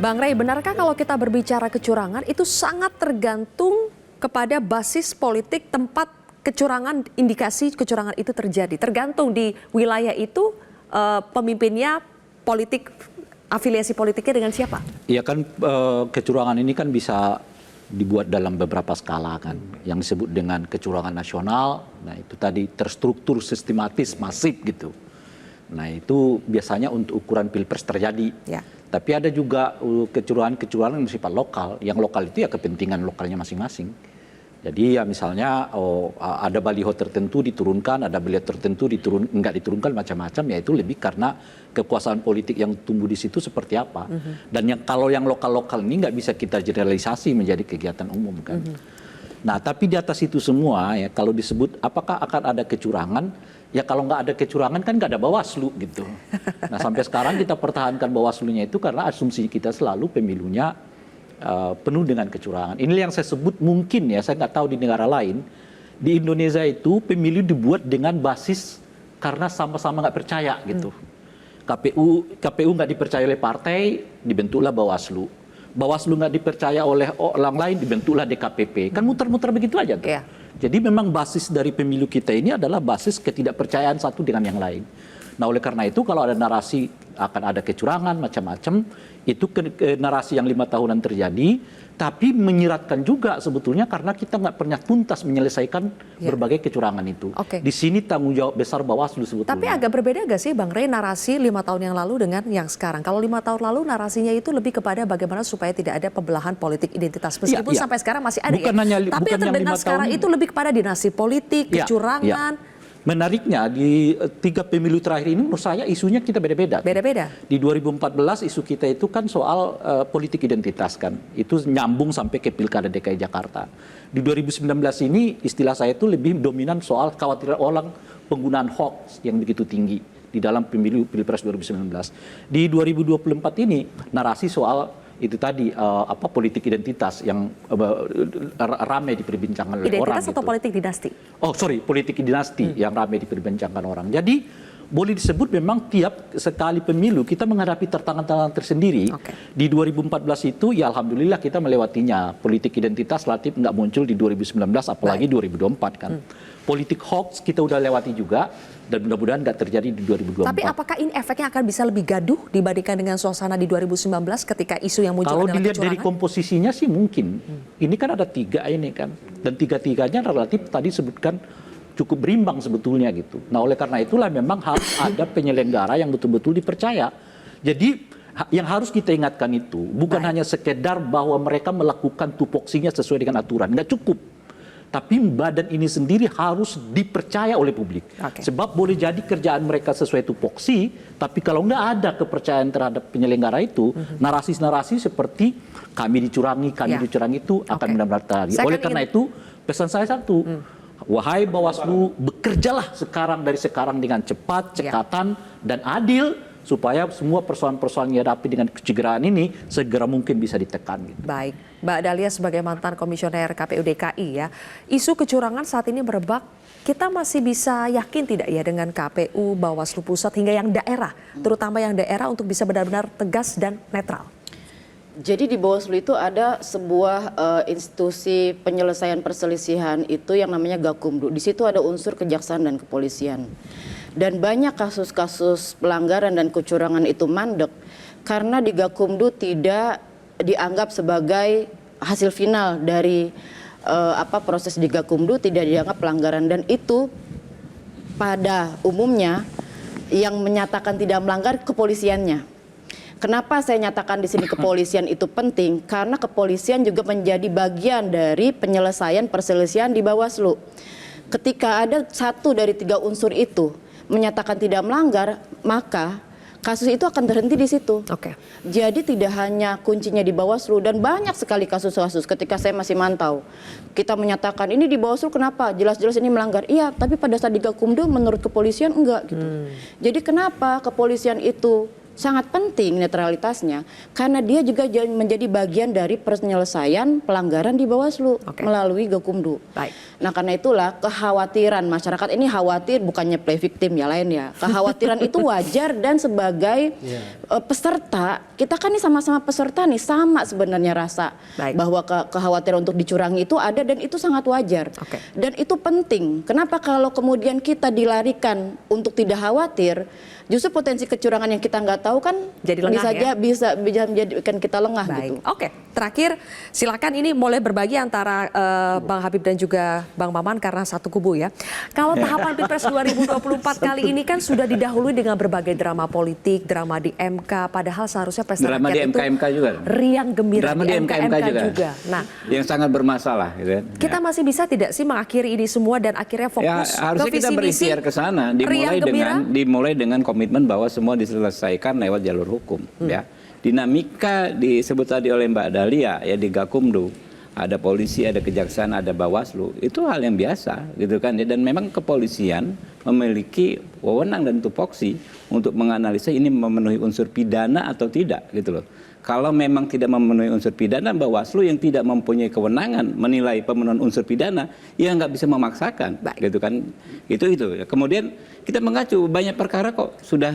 Bang Rey, benarkah kalau kita berbicara kecurangan itu sangat tergantung kepada basis politik tempat kecurangan, indikasi kecurangan itu terjadi? Tergantung di wilayah itu pemimpinnya politik, afiliasi politiknya dengan siapa? Iya kan, kecurangan ini kan bisa dibuat dalam beberapa skala kan. Yang disebut dengan kecurangan nasional, nah itu tadi terstruktur, sistematis, masif gitu. Nah itu biasanya untuk ukuran pilpres terjadi. Ya. Tapi ada juga kecurangan-kecurangan yang bersifat lokal. Yang lokal itu ya kepentingan lokalnya masing-masing. Jadi ya misalnya ada baliho tertentu diturunkan, ada baliho tertentu nggak diturunkan macam-macam. Ya itu lebih karena kekuasaan politik yang tumbuh di situ seperti apa. Dan kalau yang lokal-lokal ini nggak bisa kita generalisasi menjadi kegiatan umum kan. Nah tapi di atas itu semua ya kalau disebut apakah akan ada kecurangan, ya kalau nggak ada kecurangan kan nggak ada Bawaslu gitu. Nah sampai sekarang kita pertahankan Bawaslunya itu karena asumsi kita selalu pemilunya penuh dengan kecurangan. Inilah yang saya sebut mungkin ya, saya nggak tahu di negara lain. Di Indonesia itu pemilu dibuat dengan basis karena sama-sama nggak percaya gitu. KPU nggak dipercaya oleh partai, dibentuklah Bawaslu. Bawaslu nggak dipercaya oleh orang lain, dibentuklah DKPP. Kan muter-muter begitu aja tuh. Yeah. Jadi memang basis dari pemilu kita ini adalah basis ketidakpercayaan satu dengan yang lain. Nah oleh karena itu kalau ada narasi akan ada kecurangan macam-macam, itu narasi yang 5 tahunan terjadi, tapi menyiratkan juga sebetulnya karena kita nggak pernah tuntas menyelesaikan berbagai kecurangan itu. Di sini tanggung jawab besar Bawaslu sebetulnya. Tapi agak berbeda gak sih Bang Rey narasi 5 tahun yang lalu dengan yang sekarang? Kalau 5 tahun lalu narasinya itu lebih kepada bagaimana supaya tidak ada pembelahan politik identitas. Meskipun sampai sekarang masih ada tapi yang terdengar sekarang itu lebih kepada dinasti politik, kecurangan. Menariknya di 3 pemilu terakhir ini menurut saya isunya kita beda-beda. Beda-beda. Di 2014 isu kita itu kan soal politik identitas kan. Itu nyambung sampai ke Pilkada DKI Jakarta. Di 2019 ini istilah saya itu lebih dominan soal kekhawatiran orang penggunaan hoax yang begitu tinggi di dalam pemilu Pilpres 2019. Di 2024 ini narasi soal itu tadi politik identitas yang ramai diperbincangkan oleh orang. Identitas atau politik dinasti? Oh sorry, politik dinasti yang ramai diperbincangkan orang. Jadi boleh disebut memang tiap sekali pemilu kita menghadapi tantangan-tantangan tersendiri. Di 2014 itu ya alhamdulillah kita melewatinya. Politik identitas relatif nggak muncul di 2019 apalagi 2024 kan. Politik hoax kita udah lewati juga dan mudah-mudahan nggak terjadi di 2024. Tapi apakah ini efeknya akan bisa lebih gaduh dibandingkan dengan suasana di 2019 ketika isu yang muncul adalah kecurangan? Kalau dilihat dari komposisinya sih mungkin. Ini kan ada 3 ini kan. Dan 3-3-nya relatif tadi sebutkan cukup berimbang sebetulnya gitu. Nah oleh karena itulah memang harus ada penyelenggara yang betul-betul dipercaya. Jadi yang harus kita ingatkan itu bukan hanya sekedar bahwa mereka melakukan tupoksinya sesuai dengan aturan. Nggak cukup. Tapi badan ini sendiri harus dipercaya oleh publik. Sebab boleh jadi kerjaan mereka sesuai tupoksi, tapi kalau nggak ada kepercayaan terhadap penyelenggara itu, narasi-narasi seperti kami dicurangi itu akan benar-benar terjadi. Oleh karena itu, pesan saya satu, wahai Bawaslu, bekerjalah dari sekarang dengan cepat, cekatan, dan adil, supaya semua persoalan-persoalan yang dihadapi dengan kecurangan ini segera mungkin bisa ditekan. Gitu. Baik, Mbak Dahlia sebagai mantan komisioner KPU DKI ya, isu kecurangan saat ini merebak, kita masih bisa yakin tidak ya dengan KPU, Bawaslu Pusat hingga yang daerah, terutama yang daerah untuk bisa benar-benar tegas dan netral? Jadi di Bawaslu itu ada sebuah institusi penyelesaian perselisihan itu yang namanya Gakumdu. Di situ ada unsur kejaksaan dan kepolisian. Dan banyak kasus-kasus pelanggaran dan kecurangan itu mandek karena di Gakumdu tidak dianggap sebagai hasil final dari proses di Gakumdu, tidak dianggap pelanggaran, dan itu pada umumnya yang menyatakan tidak melanggar kepolisiannya. Kenapa saya nyatakan di sini kepolisian itu penting? Karena kepolisian juga menjadi bagian dari penyelesaian perselisihan di Bawaslu. Ketika ada 1 dari 3 unsur itu menyatakan tidak melanggar, maka kasus itu akan terhenti di situ. Jadi tidak hanya kuncinya di Bawaslu, dan banyak sekali kasus-kasus ketika saya masih mantau. Kita menyatakan ini di Bawaslu kenapa? Jelas-jelas ini melanggar. Iya, tapi pada saat di Gakumdu menurut kepolisian enggak gitu. Jadi kenapa kepolisian itu sangat penting netralitasnya karena dia juga menjadi bagian dari penyelesaian pelanggaran di Bawaslu melalui Gakumdu. Baik. Nah karena itulah kekhawatiran masyarakat ini khawatir bukannya play victim ya lain ya. Kekhawatiran itu wajar dan sebagai peserta kita kan nih sama-sama peserta nih sama sebenarnya rasa bahwa kekhawatiran untuk dicurangi itu ada dan itu sangat wajar. Dan itu penting. Kenapa kalau kemudian kita dilarikan untuk tidak khawatir, justru potensi kecurangan yang kita nggak tahu kan jadi lengah, bisa menjadikan kita lengah gitu. Oke, terakhir silakan ini mulai berbagi antara Bang Habib dan juga Bang Maman karena satu kubu ya. Kalau tahapan Pilpres 2024 kali ini kan sudah didahului dengan berbagai drama politik, drama di MK, padahal seharusnya pesta drama rakyat di itu MK juga. riang gembira Drama di MK juga. Nah, yang sangat bermasalah gitu kan. kita masih bisa tidak sih mengakhiri ini semua dan akhirnya fokus ya, harusnya ke kita visi misi berikhtiar ke sana dimulai dengan komitmen bahwa semua diselesaikan lewat jalur hukum ya. Dinamika disebut tadi oleh Mbak Dahlia ya di Gakumdu, ada polisi, ada kejaksaan, ada Bawaslu, itu hal yang biasa gitu kan ya. Dan memang kepolisian memiliki wewenang dan tupoksi untuk menganalisa ini memenuhi unsur pidana atau tidak gitu loh. Kalau memang tidak memenuhi unsur pidana, Bawaslu yang tidak mempunyai kewenangan menilai pemenuhan unsur pidana, ya nggak bisa memaksakan, gitu kan? Itu. Kemudian kita mengacu banyak perkara kok sudah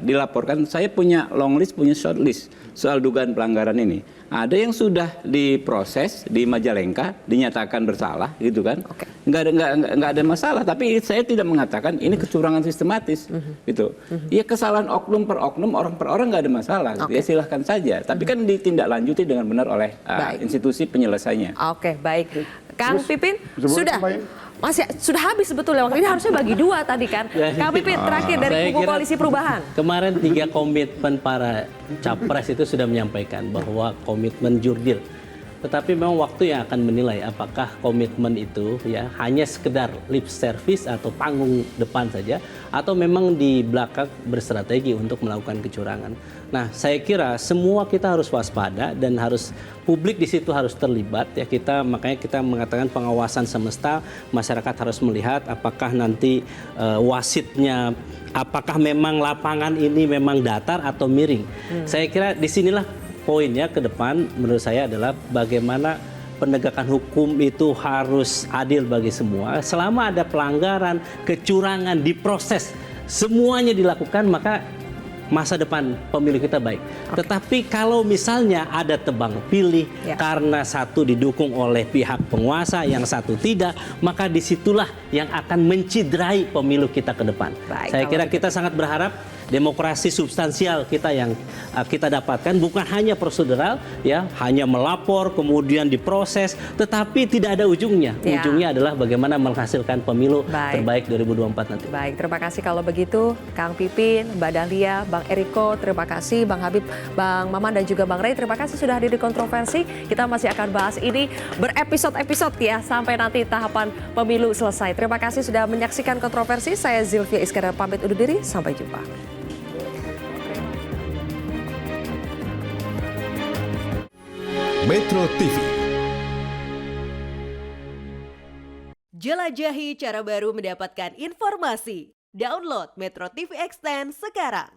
dilaporkan. Saya punya long list, punya short list soal dugaan pelanggaran ini. Ada yang sudah diproses di Majalengka, dinyatakan bersalah, gitu kan? Nggak ada masalah. Tapi saya tidak mengatakan ini kecurangan sistematis, gitu. Ya kesalahan oknum per oknum, orang per orang nggak ada masalah. Ya silahkan saja. Tapi kan ditindaklanjuti dengan benar oleh institusi penyelesaiannya. Oke, baik. Kang Pipin sudah habis sebetulnya waktu ini, harusnya bagi dua tadi kan. Kang Pipin terakhir dari kubu Koalisi Perubahan. Kemarin 3 komitmen para capres itu sudah menyampaikan bahwa komitmen jurdil. Tetapi memang waktu yang akan menilai apakah komitmen itu ya hanya sekedar lip service atau panggung depan saja atau memang di belakang berstrategi untuk melakukan kecurangan. Nah, saya kira semua kita harus waspada dan harus publik di situ harus terlibat ya. Makanya kita mengatakan pengawasan semesta, masyarakat harus melihat apakah nanti wasitnya, apakah memang lapangan ini memang datar atau miring. Saya kira disinilah poinnya ke depan menurut saya adalah bagaimana penegakan hukum itu harus adil bagi semua. Selama ada pelanggaran, kecurangan diproses, semuanya dilakukan, maka masa depan pemilu kita baik. Tetapi kalau misalnya ada tebang pilih karena satu didukung oleh pihak penguasa, yang satu tidak, maka disitulah yang akan menciderai pemilu kita ke depan. Saya kira kita sangat berharap demokrasi substansial kita yang kita dapatkan bukan hanya prosedural ya, hanya melapor kemudian diproses, tetapi tidak ada ujungnya. Ujungnya adalah bagaimana menghasilkan pemilu terbaik 2024 nanti. Baik, terima kasih kalau begitu Kang Pipin, Mbak Dahlia, Bang Eriko, terima kasih Bang Habib, Bang Maman dan juga Bang Rey, terima kasih sudah hadir di Kontroversi. Kita masih akan bahas ini berepisode-episode ya sampai nanti tahapan pemilu selesai. Terima kasih sudah menyaksikan Kontroversi. Saya Zilvia Iskandar pamit undur diri, sampai jumpa. Metro TV. Jelajahi cara baru mendapatkan informasi. Download Metro TV Extend sekarang.